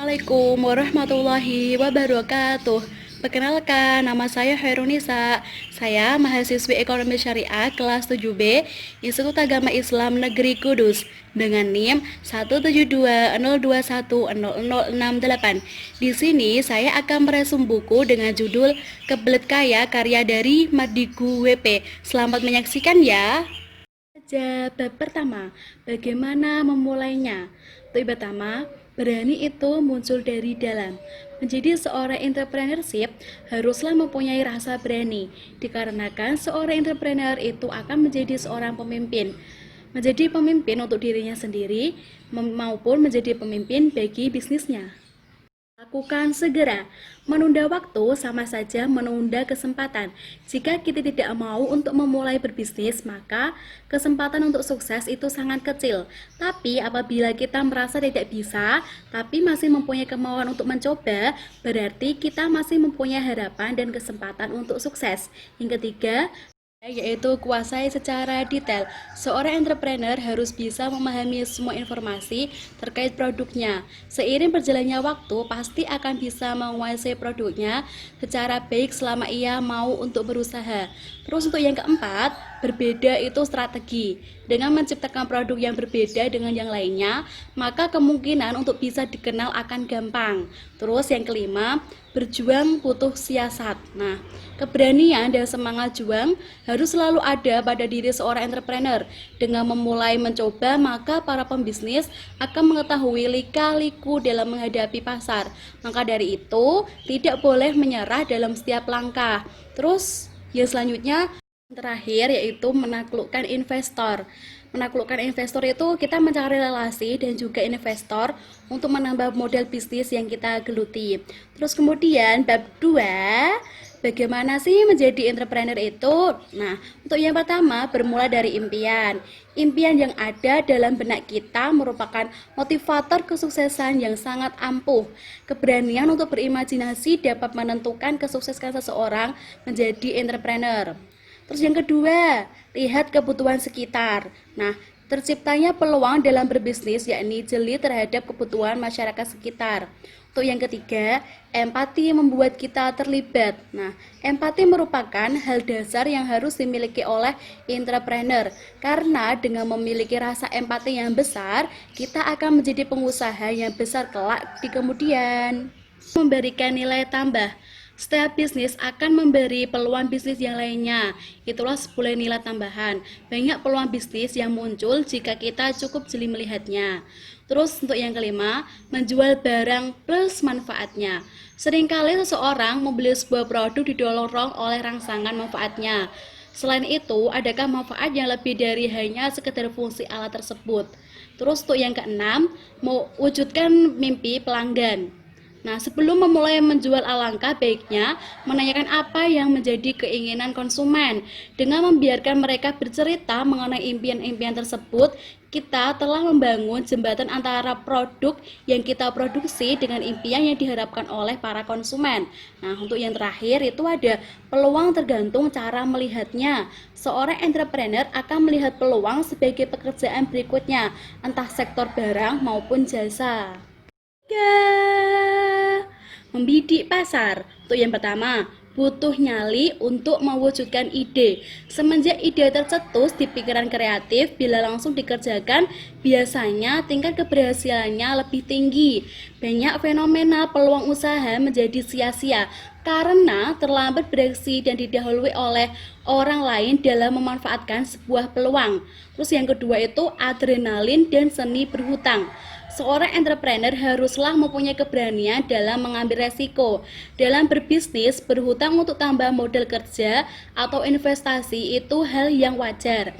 Assalamualaikum warahmatullahi wabarakatuh. Perkenalkan, nama saya Hairunisa. Saya mahasiswi Ekonomi Syariah kelas 7B Institut Agama Islam Negeri Kudus dengan NIM 17202100068. Di sini saya akan meresum buku dengan judul Kebelet Kaya karya dari Madigu WP. Selamat menyaksikan ya. Bab pertama, bagaimana memulainya? Untuk pertama, berani itu muncul dari dalam. Menjadi seorang entrepreneurship haruslah mempunyai rasa berani, dikarenakan seorang entrepreneur itu akan menjadi seorang pemimpin. Menjadi pemimpin untuk dirinya sendiri maupun menjadi pemimpin bagi bisnisnya. Lakukan segera. Menunda waktu sama saja menunda kesempatan. Jika kita tidak mau untuk memulai berbisnis, maka kesempatan untuk sukses itu sangat kecil. Tapi apabila kita merasa tidak bisa, tapi masih mempunyai kemauan untuk mencoba, berarti kita masih mempunyai harapan dan kesempatan untuk sukses. Yang ketiga, yaitu kuasai secara detail. Seorang entrepreneur harus bisa memahami semua informasi terkait produknya. Seiring berjalannya waktu, pasti akan bisa menguasai produknya secara baik selama ia mau untuk berusaha. Terus untuk yang keempat, berbeda itu strategi. Dengan menciptakan produk yang berbeda dengan yang lainnya, maka kemungkinan untuk bisa dikenal akan gampang. Terus yang kelima, berjuang butuh siasat. Nah, keberanian dan semangat juang harus selalu ada pada diri seorang entrepreneur. Dengan memulai mencoba, maka para pembisnis akan mengetahui lika-liku dalam menghadapi pasar. Maka dari itu, tidak boleh menyerah dalam setiap langkah. Terus, yang selanjutnya, terakhir yaitu menaklukkan investor. Menaklukkan investor itu kita mencari relasi dan juga investor untuk menambah modal bisnis yang kita geluti. Terus kemudian bab 2, bagaimana sih menjadi entrepreneur itu? Nah, untuk yang pertama bermula dari impian. Impian yang ada dalam benak kita merupakan motivator kesuksesan yang sangat ampuh. Keberanian untuk berimajinasi dapat menentukan kesuksesan seseorang menjadi entrepreneur. Terus yang kedua, lihat kebutuhan sekitar. Nah, terciptanya peluang dalam berbisnis yakni jeli terhadap kebutuhan masyarakat sekitar. Untuk yang ketiga, empati membuat kita terlibat. Nah, empati merupakan hal dasar yang harus dimiliki oleh entrepreneur. Karena dengan memiliki rasa empati yang besar, kita akan menjadi pengusaha yang besar kelak di kemudian. Memberikan nilai tambah. Setiap bisnis akan memberi peluang bisnis yang lainnya. Itulah 10 nilai tambahan. Banyak peluang bisnis yang muncul jika kita cukup jeli melihatnya. Terus untuk yang kelima, menjual barang plus manfaatnya. Seringkali seseorang membeli sebuah produk didorong oleh rangsangan manfaatnya. Selain itu, adakah manfaat yang lebih dari hanya sekedar fungsi alat tersebut? Terus untuk yang keenam, mewujudkan mimpi pelanggan. Nah, sebelum memulai menjual, alangkah baiknya menanyakan apa yang menjadi keinginan konsumen. Dengan membiarkan mereka bercerita mengenai impian-impian tersebut, kita telah membangun jembatan antara produk yang kita produksi dengan impian yang diharapkan oleh para konsumen. Nah, untuk yang terakhir itu ada peluang tergantung cara melihatnya. Seorang entrepreneur akan melihat peluang sebagai pekerjaan berikutnya, entah sektor barang maupun jasa. Membidik pasar. Untuk yang pertama, butuh nyali untuk mewujudkan ide. Semenjak ide tercetus di pikiran kreatif, bila langsung dikerjakan, biasanya tingkat keberhasilannya lebih tinggi. Banyak fenomena peluang usaha menjadi sia-sia karena terlambat bereaksi dan didahului oleh orang lain dalam memanfaatkan sebuah peluang. Terus yang kedua itu adrenalin dan seni berhutang. Seorang entrepreneur haruslah mempunyai keberanian dalam mengambil resiko. Dalam berbisnis, berhutang untuk tambah modal kerja atau investasi itu hal yang wajar.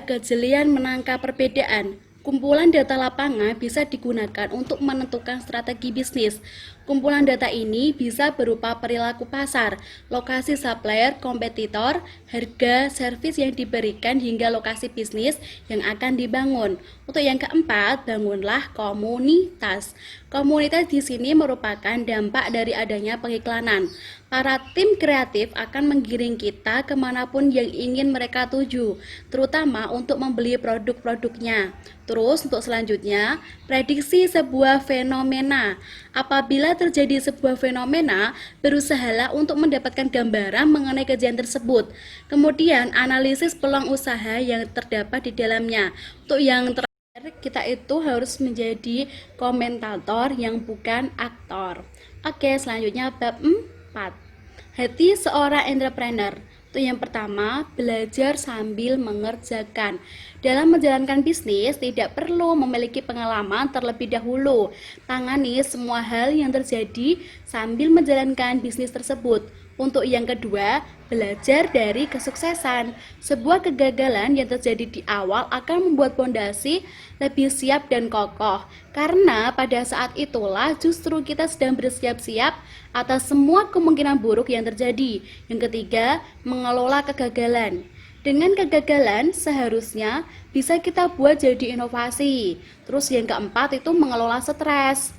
Kejelian menangkap perbedaan. Kumpulan data lapangan bisa digunakan untuk menentukan strategi bisnis. Kumpulan data ini bisa berupa perilaku pasar, lokasi supplier, kompetitor, harga, servis yang diberikan hingga lokasi bisnis yang akan dibangun. Untuk yang keempat, bangunlah komunitas. Komunitas di sini merupakan dampak dari adanya pengiklanan. Para tim kreatif akan menggiring kita kemanapun yang ingin mereka tuju, terutama untuk membeli produk-produknya. Terus untuk selanjutnya, prediksi sebuah fenomena. Apabila terjadi sebuah fenomena, berusahalah untuk mendapatkan gambaran mengenai kejadian tersebut. Kemudian, analisis peluang usaha yang terdapat di dalamnya. Untuk yang terakhir, kita itu harus menjadi komentator yang bukan aktor. Oke, selanjutnya bab 4. Hati seorang entrepreneur. Itu yang pertama, belajar sambil mengerjakan. Dalam menjalankan bisnis, tidak perlu memiliki pengalaman terlebih dahulu. Tangani semua hal yang terjadi sambil menjalankan bisnis tersebut. Untuk yang kedua, belajar dari kesuksesan. Sebuah kegagalan yang terjadi di awal akan membuat fondasi lebih siap dan kokoh. Karena pada saat itulah justru kita sedang bersiap-siap atas semua kemungkinan buruk yang terjadi. Yang ketiga, mengelola kegagalan. Dengan kegagalan seharusnya bisa kita buat jadi inovasi. Terus yang keempat itu mengelola stres.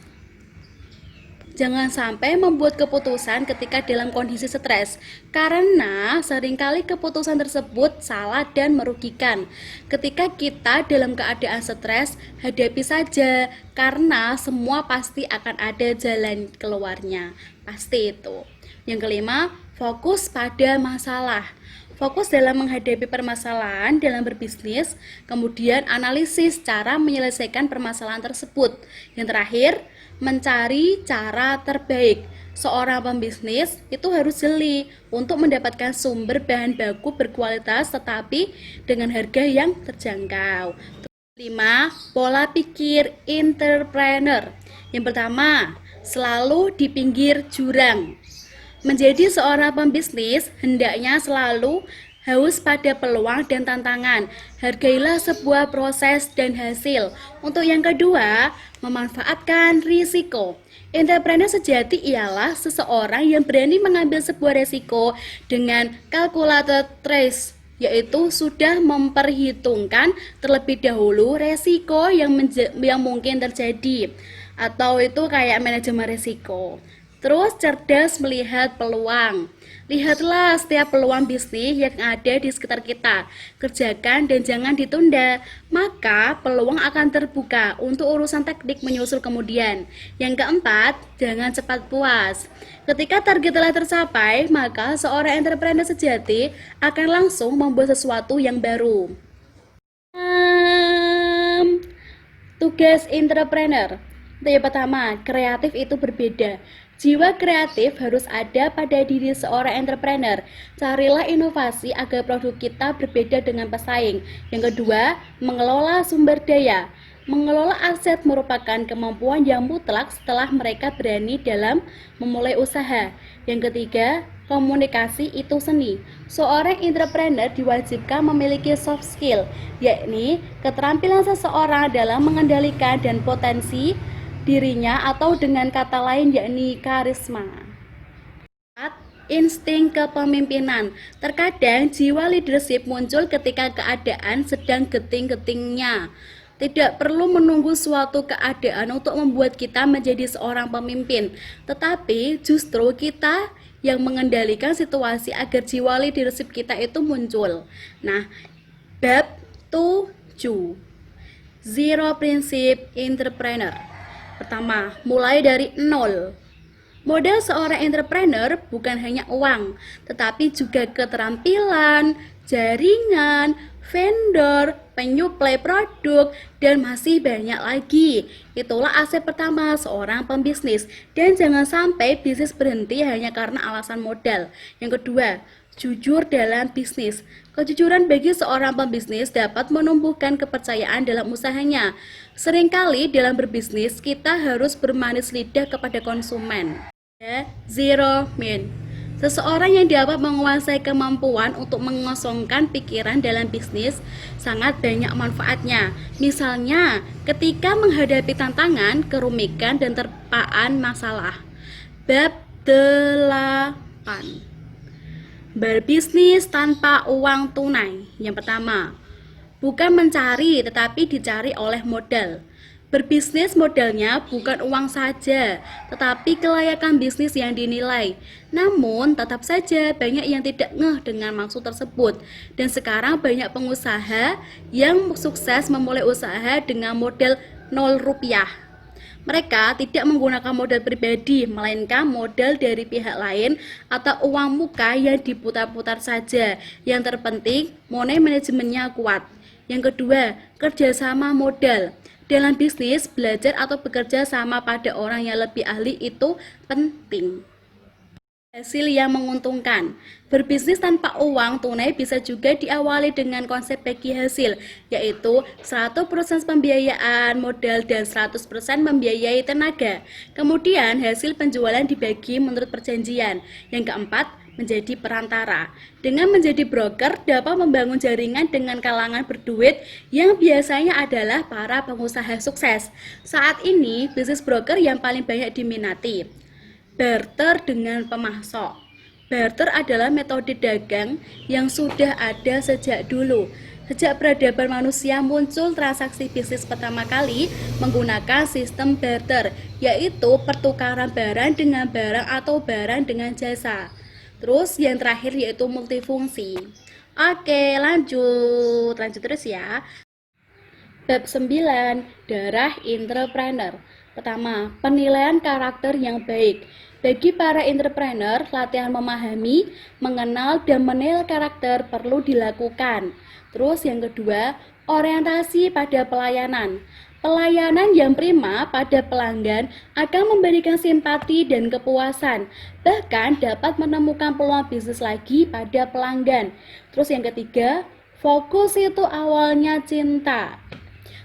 Jangan sampai membuat keputusan ketika dalam kondisi stres, karena seringkali keputusan tersebut salah dan merugikan. Ketika kita dalam keadaan stres, hadapi saja, karena semua pasti akan ada jalan keluarnya. Pasti itu. Yang kelima, fokus pada masalah. Fokus dalam menghadapi permasalahan dalam berbisnis, kemudian analisis cara menyelesaikan permasalahan tersebut. Yang terakhir, mencari cara terbaik. Seorang pembisnis itu harus jeli untuk mendapatkan sumber bahan baku berkualitas tetapi dengan harga yang terjangkau. 5. Pola pikir entrepreneur. Yang pertama, selalu di pinggir jurang. Menjadi seorang pembisnis hendaknya selalu haus pada peluang dan tantangan. Hargailah sebuah proses dan hasil. Untuk yang kedua, memanfaatkan risiko. Entrepreneur sejati ialah seseorang yang berani mengambil sebuah risiko dengan calculated risk, yaitu sudah memperhitungkan terlebih dahulu resiko yang mungkin terjadi, atau itu kayak manajemen risiko. Terus cerdas melihat peluang. Lihatlah setiap peluang bisnis yang ada di sekitar kita. Kerjakan dan jangan ditunda. Maka peluang akan terbuka untuk urusan teknik menyusul kemudian. Yang keempat, jangan cepat puas. Ketika target telah tercapai, maka seorang entrepreneur sejati akan langsung membuat sesuatu yang baru. Tugas entrepreneur. Yang pertama, kreatif itu berbeda. Jiwa kreatif harus ada pada diri seorang entrepreneur. Carilah inovasi agar produk kita berbeda dengan pesaing. Yang kedua, mengelola sumber daya. Mengelola aset merupakan kemampuan yang mutlak setelah mereka berani dalam memulai usaha. Yang ketiga, komunikasi itu seni. Seorang entrepreneur diwajibkan memiliki soft skill, yakni keterampilan seseorang dalam mengendalikan dan potensi dirinya, atau dengan kata lain yakni karisma. Insting kepemimpinan. Terkadang jiwa leadership muncul ketika keadaan sedang genting-gentingnya. Tidak perlu menunggu suatu keadaan untuk membuat kita menjadi seorang pemimpin, tetapi justru kita yang mengendalikan situasi agar jiwa leadership kita itu muncul. Nah, bab 7. Zero Principle Entrepreneur. Pertama, mulai dari nol. Modal seorang entrepreneur bukan hanya uang, tetapi juga keterampilan, jaringan, vendor, penyuplai produk, dan masih banyak lagi. Itulah aset pertama seorang pembisnis. Dan jangan sampai bisnis berhenti hanya karena alasan modal. Yang kedua, jujur dalam bisnis. Kejujuran bagi seorang pembisnis dapat menumbuhkan kepercayaan dalam usahanya. Seringkali dalam berbisnis kita harus bermanis lidah kepada konsumen. Zero min. Seseorang yang dapat menguasai kemampuan untuk mengosongkan pikiran dalam bisnis sangat banyak manfaatnya. Misalnya, ketika menghadapi tantangan, kerumitan, dan terpaan masalah. Bab 8. Berbisnis tanpa uang tunai. Yang pertama, bukan mencari tetapi dicari oleh modal. Berbisnis modalnya bukan uang saja, tetapi kelayakan bisnis yang dinilai. Namun, tetap saja banyak yang tidak ngeh dengan maksud tersebut. Dan sekarang banyak pengusaha yang sukses memulai usaha dengan modal 0 rupiah. Mereka tidak menggunakan modal pribadi, melainkan modal dari pihak lain atau uang muka yang diputar-putar saja. Yang terpenting, money manajemennya kuat. Yang kedua, kerjasama modal. Dalam bisnis, belajar atau bekerja sama pada orang yang lebih ahli itu penting. Hasil yang menguntungkan. Berbisnis tanpa uang tunai bisa juga diawali dengan konsep bagi hasil, yaitu 100% pembiayaan modal dan 100% membiayai tenaga. Kemudian hasil penjualan dibagi menurut perjanjian. Yang keempat, menjadi perantara. Dengan menjadi broker dapat membangun jaringan dengan kalangan berduit yang biasanya adalah para pengusaha sukses. Saat ini, bisnis broker yang paling banyak diminati. Barter dengan pemasok. Barter adalah metode dagang yang sudah ada sejak dulu. Sejak peradaban manusia muncul transaksi bisnis pertama kali menggunakan sistem barter, yaitu pertukaran barang dengan barang atau barang dengan jasa. Terus yang terakhir yaitu multifungsi. Oke, lanjut terus ya. Bab 9, darah entrepreneur. Pertama, penilaian karakter yang baik. Bagi para entrepreneur, latihan memahami, mengenal, dan menilai karakter perlu dilakukan. Terus yang kedua, orientasi pada pelayanan. Pelayanan yang prima pada pelanggan akan memberikan simpati dan kepuasan, bahkan dapat menemukan peluang bisnis lagi pada pelanggan. Terus yang ketiga, fokus itu awalnya cinta.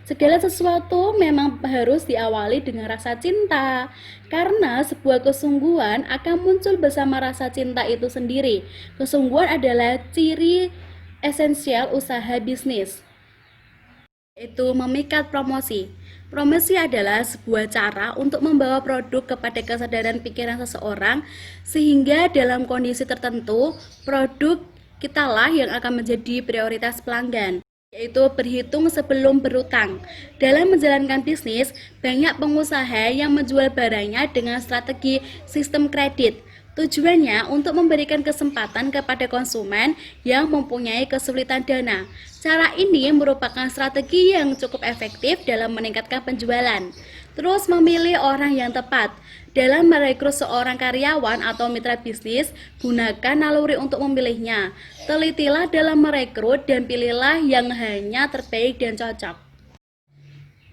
Segala sesuatu memang harus diawali dengan rasa cinta, karena sebuah kesungguhan akan muncul bersama rasa cinta itu sendiri. Kesungguhan adalah ciri esensial usaha bisnis, yaitu memikat promosi. Promosi adalah sebuah cara untuk membawa produk kepada kesadaran pikiran seseorang, sehingga dalam kondisi tertentu, produk kitalah yang akan menjadi prioritas pelanggan, yaitu berhitung sebelum berutang. Dalam menjalankan bisnis, banyak pengusaha yang menjual barangnya dengan strategi sistem kredit. Tujuannya untuk memberikan kesempatan kepada konsumen yang mempunyai kesulitan dana. Cara ini merupakan strategi yang cukup efektif dalam meningkatkan penjualan. Terus memilih orang yang tepat. Dalam merekrut seorang karyawan atau mitra bisnis, gunakan naluri untuk memilihnya. Telitilah dalam merekrut dan pilihlah yang hanya terbaik dan cocok.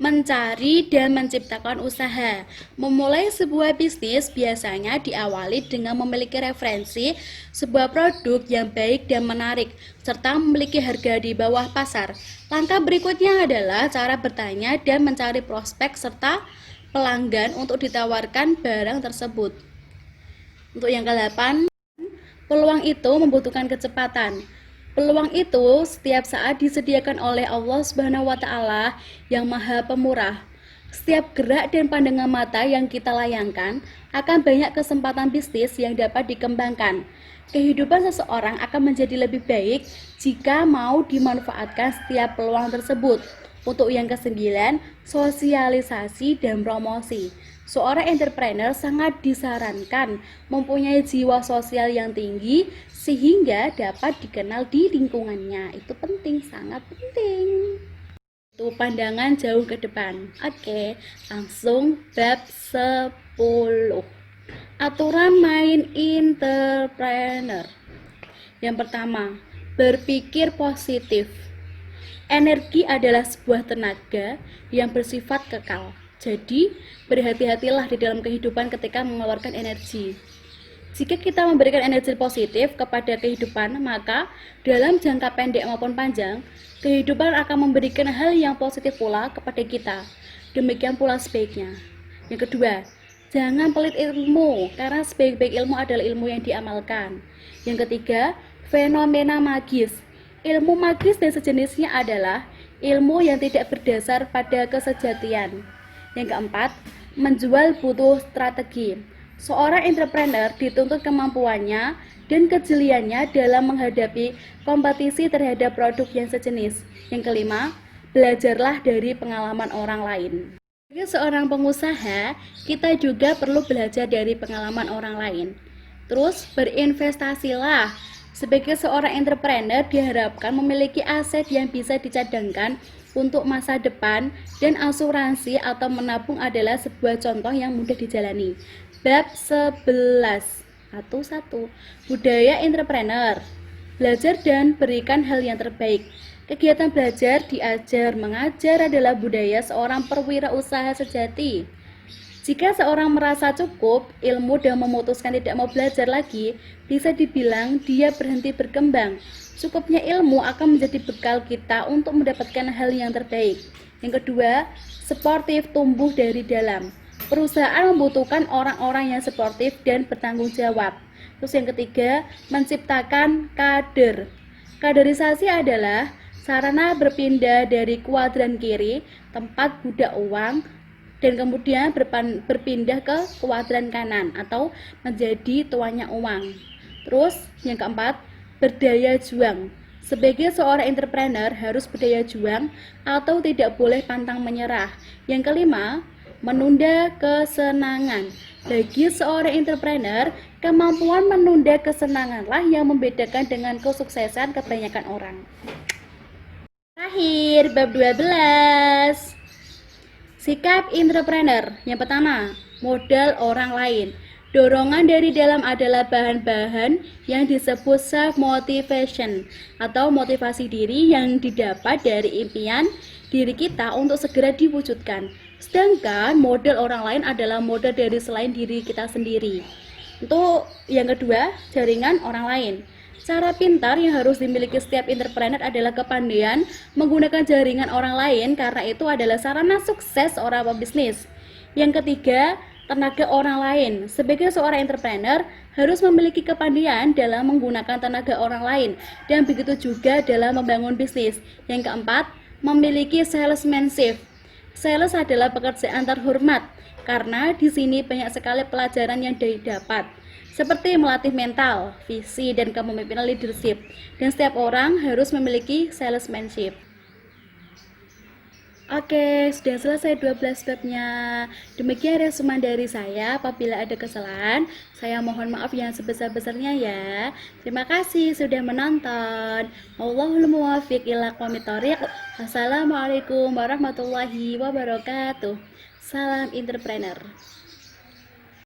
Mencari dan menciptakan usaha. Memulai sebuah bisnis biasanya diawali dengan memiliki referensi sebuah produk yang baik dan menarik, serta memiliki harga di bawah pasar. Langkah berikutnya adalah cara bertanya dan mencari prospek serta pelanggan untuk ditawarkan barang tersebut. Untuk yang ke-8, peluang itu membutuhkan kecepatan. Peluang itu setiap saat disediakan oleh Allah Subhanahu wa Ta'ala yang Maha Pemurah. Setiap gerak dan pandangan mata yang kita layangkan akan banyak kesempatan bisnis yang dapat dikembangkan. Kehidupan seseorang akan menjadi lebih baik jika mau dimanfaatkan setiap peluang tersebut. Untuk yang ke-9, sosialisasi dan promosi. Seorang entrepreneur sangat disarankan mempunyai jiwa sosial yang tinggi sehingga dapat dikenal di lingkungannya. Itu penting, sangat penting. Itu pandangan jauh ke depan. Oke, langsung bab 10. Aturan main entrepreneur. Yang pertama, berpikir positif. Energi adalah sebuah tenaga yang bersifat kekal. Jadi, berhati-hatilah di dalam kehidupan ketika mengeluarkan energi. Jika kita memberikan energi positif kepada kehidupan, maka dalam jangka pendek maupun panjang, kehidupan akan memberikan hal yang positif pula kepada kita. Demikian pula sebaiknya. Yang kedua, jangan pelit ilmu, karena sebaik-baik ilmu adalah ilmu yang diamalkan. Yang ketiga, fenomena magis. Ilmu magis dan sejenisnya adalah ilmu yang tidak berdasar pada kesejatian. Yang keempat, menjual butuh strategi. Seorang entrepreneur dituntut kemampuannya dan kejeliannya dalam menghadapi kompetisi terhadap produk yang sejenis. Yang kelima, belajarlah dari pengalaman orang lain. Sebagai seorang pengusaha, kita juga perlu belajar dari pengalaman orang lain. Terus berinvestasilah. Sebagai seorang entrepreneur diharapkan memiliki aset yang bisa dicadangkan untuk masa depan, dan asuransi atau menabung adalah sebuah contoh yang mudah dijalani. Bab 11 atau 1. Budaya entrepreneur. Belajar dan berikan hal yang terbaik. Kegiatan belajar, diajar, mengajar adalah budaya seorang perwirausaha sejati. Jika seorang merasa cukup ilmu dan memutuskan tidak mau belajar lagi, bisa dibilang dia berhenti berkembang. Cukupnya ilmu akan menjadi bekal kita untuk mendapatkan hal yang terbaik. Yang kedua, sportif tumbuh dari dalam. Perusahaan membutuhkan orang-orang yang sportif dan bertanggung jawab. Terus yang ketiga, menciptakan kader. Kaderisasi adalah sarana berpindah dari kuadran kiri, tempat budak uang, dan kemudian berpindah ke kuadran kanan atau menjadi tuannya uang. Terus yang keempat, berdaya juang. Sebagai seorang entrepreneur harus berdaya juang atau tidak boleh pantang menyerah. Yang kelima, menunda kesenangan. Bagi seorang entrepreneur, kemampuan menunda kesenanganlah yang membedakan dengan kesuksesan kebanyakan orang. Terakhir, bab 12. Sikap entrepreneur. Yang pertama, modal orang lain. Dorongan dari dalam adalah bahan-bahan yang disebut self-motivation atau motivasi diri yang didapat dari impian diri kita untuk segera diwujudkan. Sedangkan modal orang lain adalah modal dari selain diri kita sendiri. Untuk yang kedua, jaringan orang lain. Cara pintar yang harus dimiliki setiap entrepreneur adalah kepandaian menggunakan jaringan orang lain, karena itu adalah sarana sukses orang pebisnis. Yang ketiga, tenaga orang lain. Sebagai seorang entrepreneur harus memiliki kepandaian dalam menggunakan tenaga orang lain, dan begitu juga dalam membangun bisnis. Yang keempat, memiliki salesmanship. Sales adalah pekerjaan terhormat karena di sini banyak sekali pelajaran yang didapat, seperti melatih mental, visi, dan kepemimpinan leadership. Dan setiap orang harus memiliki salesmanship. Oke, sudah selesai 12 babnya. Demikian resumen dari saya. Apabila ada kesalahan, saya mohon maaf yang sebesar-besarnya ya. Terima kasih sudah menonton. Wallahul muwaffiq ila aqwamit thoriq. Wassalamualaikum warahmatullahi wabarakatuh. Salam entrepreneur.